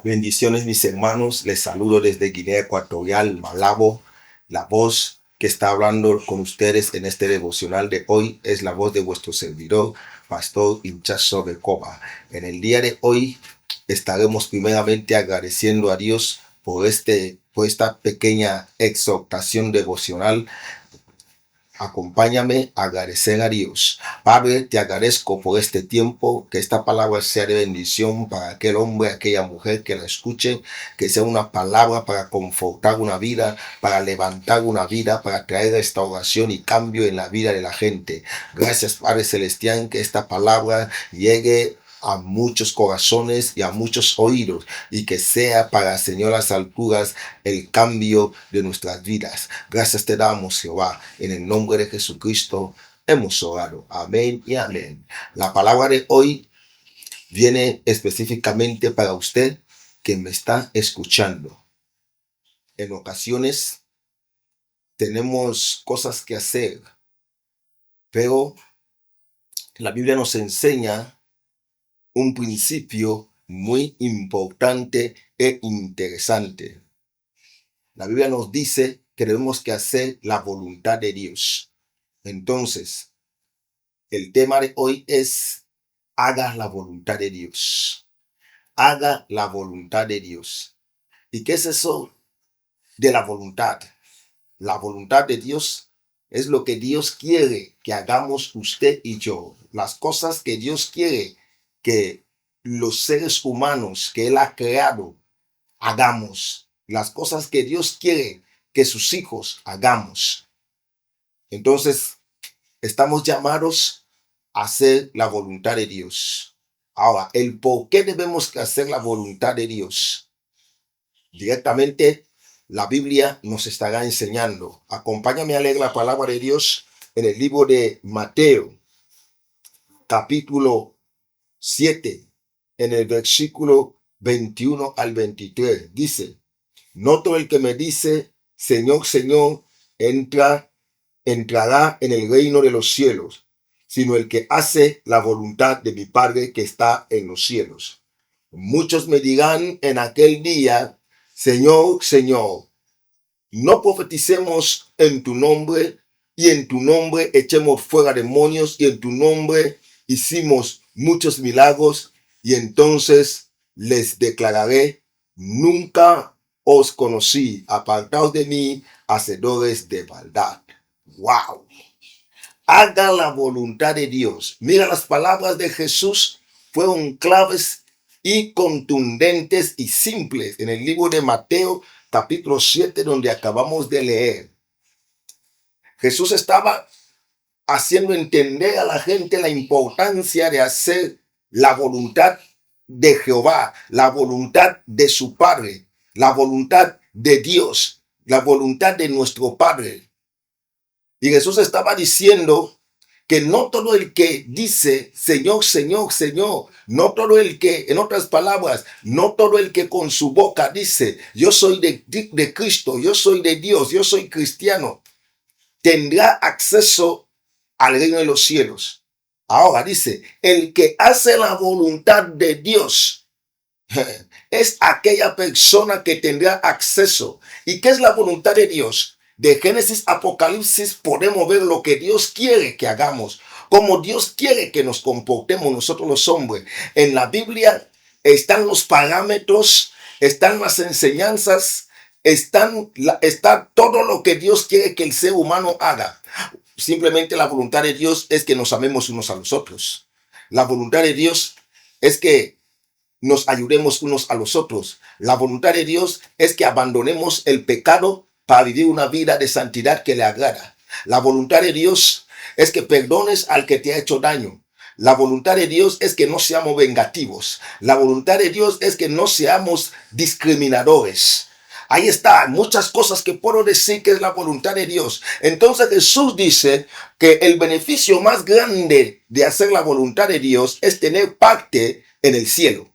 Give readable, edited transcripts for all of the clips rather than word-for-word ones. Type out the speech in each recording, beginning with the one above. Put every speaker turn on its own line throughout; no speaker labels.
Bendiciones, mis hermanos. Les saludo desde Guinea Ecuatorial, Malabo. La voz que está hablando con ustedes en este devocional de hoy es la voz de vuestro servidor, Pastor Hinchazo de Coba. En el día de hoy estaremos primeramente agradeciendo a Dios por esta pequeña exhortación devocional. Acompáñame a agradecer a Dios. Padre, te agradezco por este tiempo, que esta palabra sea de bendición para aquel hombre, aquella mujer que la escuchen, que sea una palabra para confortar una vida, para levantar una vida, para traer restauración y cambio en la vida de la gente. Gracias, Padre Celestial, que esta palabra llegue a muchos corazones y a muchos oídos, y que sea para, Señor, las alturas el cambio de nuestras vidas. Gracias te damos, Jehová, en el nombre de Jesucristo hemos orado. Amén y amén. La palabra de hoy viene específicamente para usted que me está escuchando. En ocasiones tenemos cosas que hacer, pero la Biblia nos enseña un principio muy importante e interesante. La Biblia nos dice que debemos que hacer la voluntad de Dios. Entonces, el tema de hoy es: haga la voluntad de Dios. Haga la voluntad de Dios. ¿Y qué es eso de la voluntad? La voluntad de Dios es lo que Dios quiere que hagamos usted y yo. Las cosas que Dios quiere que los seres humanos que Él ha creado hagamos. Las cosas que Dios quiere que sus hijos hagamos. Entonces, estamos llamados a hacer la voluntad de Dios. Ahora, el por qué debemos hacer la voluntad de Dios, directamente la Biblia nos estará enseñando. Acompáñame a leer la palabra de Dios en el libro de Mateo, capítulo 7, en el versículo 21 al 23. Dice: no todo el que me dice, Señor, Señor, entrará en el reino de los cielos, sino el que hace la voluntad de mi Padre que está en los cielos. Muchos me dirán en aquel día: Señor, Señor, no profeticemos en tu nombre, y en tu nombre echemos fuera demonios, y en tu nombre hicimos muchos milagros. Y entonces les declararé: nunca os conocí, apartaos de mí, hacedores de maldad. ¡Wow! Haga la voluntad de Dios. Mira, las palabras de Jesús fueron claves y contundentes y simples en el libro de Mateo, capítulo 7, donde acabamos de leer. Jesús estaba haciendo entender a la gente la importancia de hacer la voluntad de Jehová, la voluntad de su Padre, la voluntad de Dios, la voluntad de nuestro Padre. Y Jesús estaba diciendo que no todo el que dice Señor, Señor, Señor, no todo el que, en otras palabras, no todo el que con su boca dice yo soy de Cristo, yo soy de Dios, yo soy cristiano, tendrá acceso al reino de los cielos. Ahora dice, el que hace la voluntad de Dios es aquella persona que tendrá acceso. ¿Y qué es la voluntad de Dios? De Génesis a Apocalipsis podemos ver lo que Dios quiere que hagamos, como Dios quiere que nos comportemos nosotros los hombres. En la Biblia están los parámetros, están las enseñanzas, está todo lo que Dios quiere que el ser humano haga. Simplemente la voluntad de Dios es que nos amemos unos a los otros. La voluntad de Dios es que nos ayudemos unos a los otros. La voluntad de Dios es que abandonemos el pecado para vivir una vida de santidad que le agrada. La voluntad de Dios es que perdones al que te ha hecho daño. La voluntad de Dios es que no seamos vengativos. La voluntad de Dios es que no seamos discriminadores. Ahí está, muchas cosas que puedo decir que es la voluntad de Dios. Entonces Jesús dice que el beneficio más grande de hacer la voluntad de Dios es tener parte en el cielo.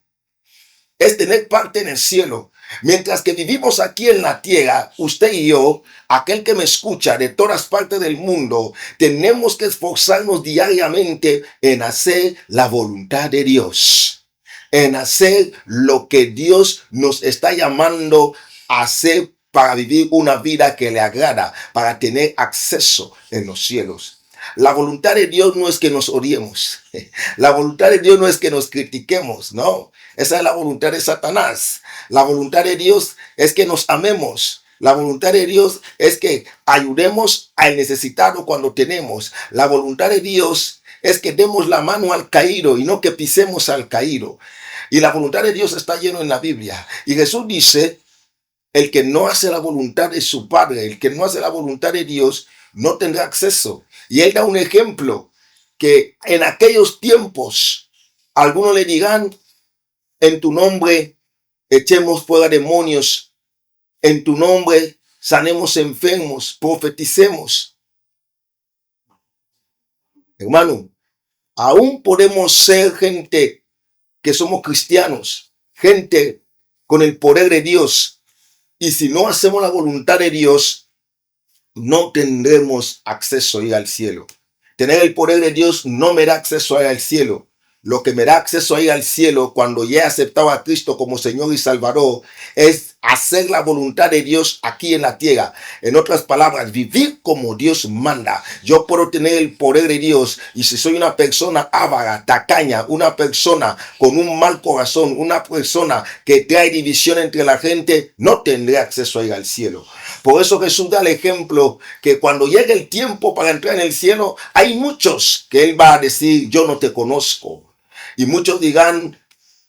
es tener parte en el cielo. Mientras que vivimos aquí en la tierra, usted y yo, aquel que me escucha de todas partes del mundo, tenemos que esforzarnos diariamente en hacer la voluntad de Dios, en hacer lo que Dios nos está llamando a hacer para vivir una vida que le agrada, para tener acceso en los cielos. La voluntad de Dios no es que nos odiemos. La voluntad de Dios no es que nos critiquemos, no. Esa es la voluntad de Satanás. La voluntad de Dios es que nos amemos. La voluntad de Dios es que ayudemos al necesitado cuando tenemos. La voluntad de Dios es que demos la mano al caído y no que pisemos al caído. Y la voluntad de Dios está lleno en la Biblia. Y Jesús dice, el que no hace la voluntad de su Padre, el que no hace la voluntad de Dios, no tendrá acceso. Y él da un ejemplo que en aquellos tiempos algunos le dirán, en tu nombre echemos fuera demonios, en tu nombre sanemos enfermos, profeticemos. Hermano, aún podemos ser gente que somos cristianos, gente con el poder de Dios. Y si no hacemos la voluntad de Dios, no tendremos acceso a ir al cielo. Tener el poder de Dios no me da acceso a ir al cielo. Lo que me da acceso a ir al cielo cuando ya he aceptado a Cristo como Señor y Salvador es hacer la voluntad de Dios aquí en la tierra. En otras palabras, vivir como Dios manda. Yo puedo tener el poder de Dios y si soy una persona avara, tacaña, una persona con un mal corazón, una persona que trae división entre la gente, no tendré acceso a ir al cielo. Por eso Jesús da el ejemplo que cuando llegue el tiempo para entrar en el cielo, hay muchos que Él va a decir, yo no te conozco. Y muchos dirán,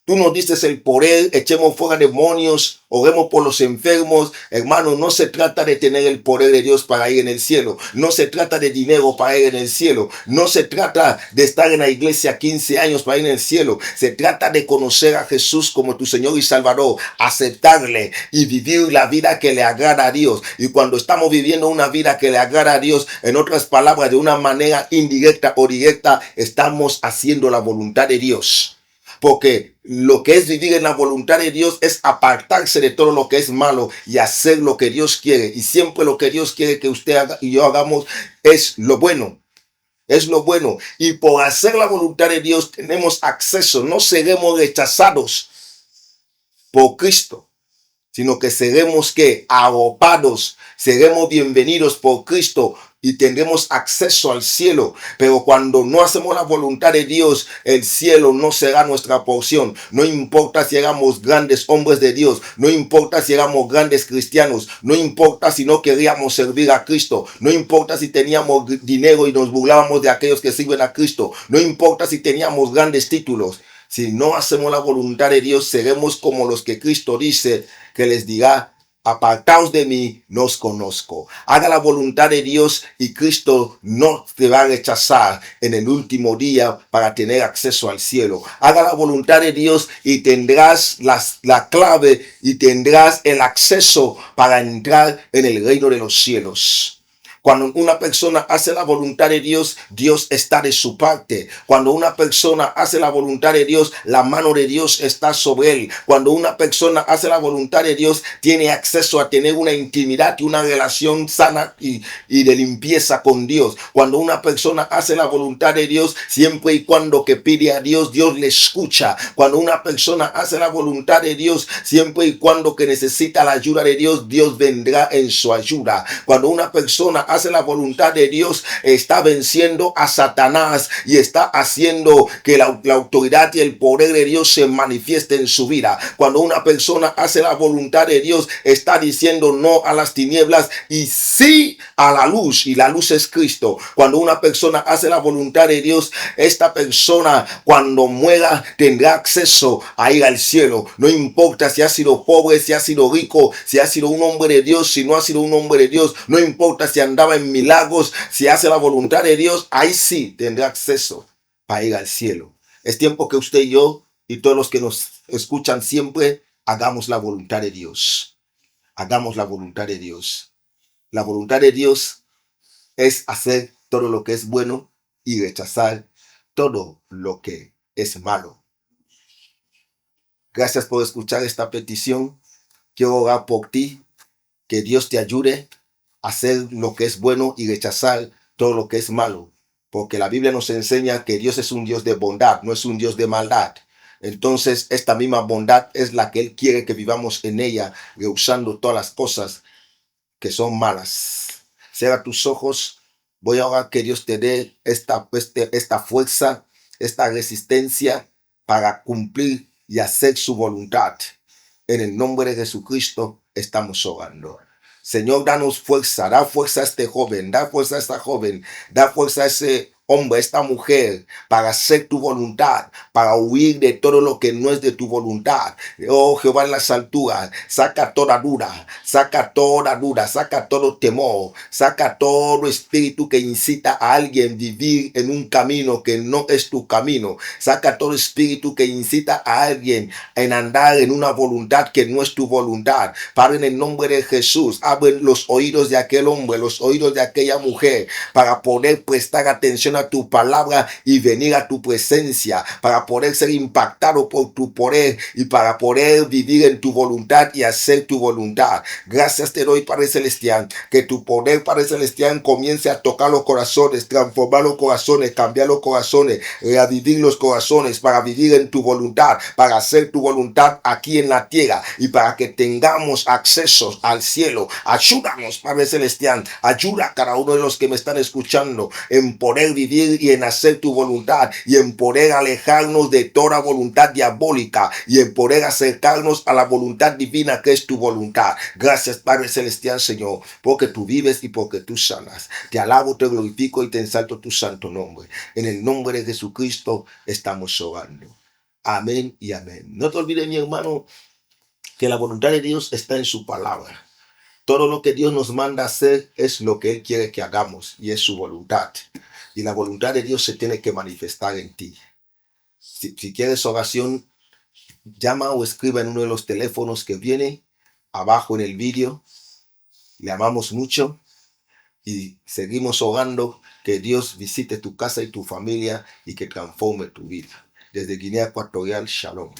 tú nos diste el poder, echemos fuera demonios, oremos por los enfermos. Hermano, no se trata de tener el poder de Dios para ir en el cielo. No se trata de dinero para ir en el cielo. No se trata de estar en la iglesia 15 años para ir en el cielo. Se trata de conocer a Jesús como tu Señor y Salvador, aceptarle y vivir la vida que le agrada a Dios. Y cuando estamos viviendo una vida que le agrada a Dios, en otras palabras, de una manera indirecta o directa, estamos haciendo la voluntad de Dios. Porque lo que es vivir en la voluntad de Dios es apartarse de todo lo que es malo y hacer lo que Dios quiere. Y siempre lo que Dios quiere que usted haga y yo hagamos es lo bueno. Es lo bueno. Y por hacer la voluntad de Dios tenemos acceso. No seremos rechazados por Cristo, sino que seremos que arropados, seremos bienvenidos por Cristo y tendremos acceso al cielo. Pero cuando no hacemos la voluntad de Dios, el cielo no será nuestra porción. No importa si éramos grandes hombres de Dios, no importa si éramos grandes cristianos, no importa si no queríamos servir a Cristo, no importa si teníamos dinero y nos burlábamos de aquellos que sirven a Cristo, no importa si teníamos grandes títulos. Si no hacemos la voluntad de Dios, seremos como los que Cristo dice que les dirá, apartaos de mí, no os conozco. Haga la voluntad de Dios y Cristo no te va a rechazar en el último día para tener acceso al cielo. Haga la voluntad de Dios y tendrás la clave y tendrás el acceso para entrar en el reino de los cielos. Cuando una persona hace la voluntad de Dios, Dios está de su parte. Cuando una persona hace la voluntad de Dios, la mano de Dios está sobre él. Cuando una persona hace la voluntad de Dios, tiene acceso a tener una intimidad y una relación sana y de limpieza con Dios. Cuando una persona hace la voluntad de Dios, siempre y cuando que pide a Dios, Dios le escucha. Cuando una persona hace la voluntad de Dios, siempre y cuando que necesita la ayuda de Dios, Dios vendrá en su ayuda. Cuando una persona hace la voluntad de Dios, está venciendo a Satanás y está haciendo que la autoridad y el poder de Dios se manifieste en su vida. Cuando una persona hace la voluntad de Dios, está diciendo no a las tinieblas y sí a la luz, y la luz es Cristo. Cuando una persona hace la voluntad de Dios, esta persona cuando muera tendrá acceso a ir al cielo. No importa si ha sido pobre, si ha sido rico, si ha sido un hombre de Dios, si no ha sido un hombre de Dios, no importa si andaba en milagros, si hace la voluntad de Dios, ahí sí tendrá acceso para ir al cielo. Es tiempo que usted y yo y todos los que nos escuchan siempre hagamos la voluntad de Dios. Hagamos la voluntad de Dios. La voluntad de Dios es hacer todo lo que es bueno y rechazar todo lo que es malo. Gracias por escuchar esta petición. Quiero orar por ti, que Dios te ayude a hacer lo que es bueno y rechazar todo lo que es malo. Porque la Biblia nos enseña que Dios es un Dios de bondad, no es un Dios de maldad. Entonces, esta misma bondad es la que Él quiere que vivamos en ella, rehusando todas las cosas que son malas. Cierra tus ojos. Voy a orar que Dios te dé esta fuerza, esta resistencia para cumplir y hacer su voluntad. En el nombre de Jesucristo estamos orando. Señor, danos fuerza, da fuerza a este joven, da fuerza a esta joven, da fuerza a ese hombre, a esta mujer, para hacer tu voluntad, para huir de todo lo que no es de tu voluntad. Oh Jehová, en las alturas, saca toda duda, saca toda duda, saca todo temor, saca todo espíritu que incita a alguien a vivir en un camino que no es tu camino. Saca todo espíritu que incita a alguien en andar en una voluntad que no es tu voluntad. Padre, en el nombre de Jesús, abre los oídos de aquel hombre, los oídos de aquella mujer, para poder prestar atención a tu palabra y venir a tu presencia, para poder ser impactado por tu poder y para poder vivir en tu voluntad y hacer tu voluntad. Gracias te doy, Padre Celestial, que tu poder, Padre Celestial, comience a tocar los corazones, transformar los corazones, cambiar los corazones, revivir los corazones para vivir en tu voluntad, para hacer tu voluntad aquí en la tierra y para que tengamos acceso al cielo. Ayúdanos, Padre Celestial, ayuda a cada uno de los que me están escuchando en poder vivir y en hacer tu voluntad y en poder alejarnos de toda voluntad diabólica y en poder acercarnos a la voluntad divina que es tu voluntad. Gracias, Padre Celestial, Señor, porque tú vives y porque tú sanas. Te alabo, te glorifico y te ensalto tu santo nombre. En el nombre de Jesucristo estamos orando. Amén y amén. No te olvides, mi hermano, que la voluntad de Dios está en su palabra. Todo lo que Dios nos manda a hacer es lo que Él quiere que hagamos y es su voluntad. Y la voluntad de Dios se tiene que manifestar en ti. Si quieres oración, llama o escriba en uno de los teléfonos que viene abajo en el vídeo. Le amamos mucho y seguimos orando que Dios visite tu casa y tu familia y que transforme tu vida. Desde Guinea Ecuatorial, Shalom.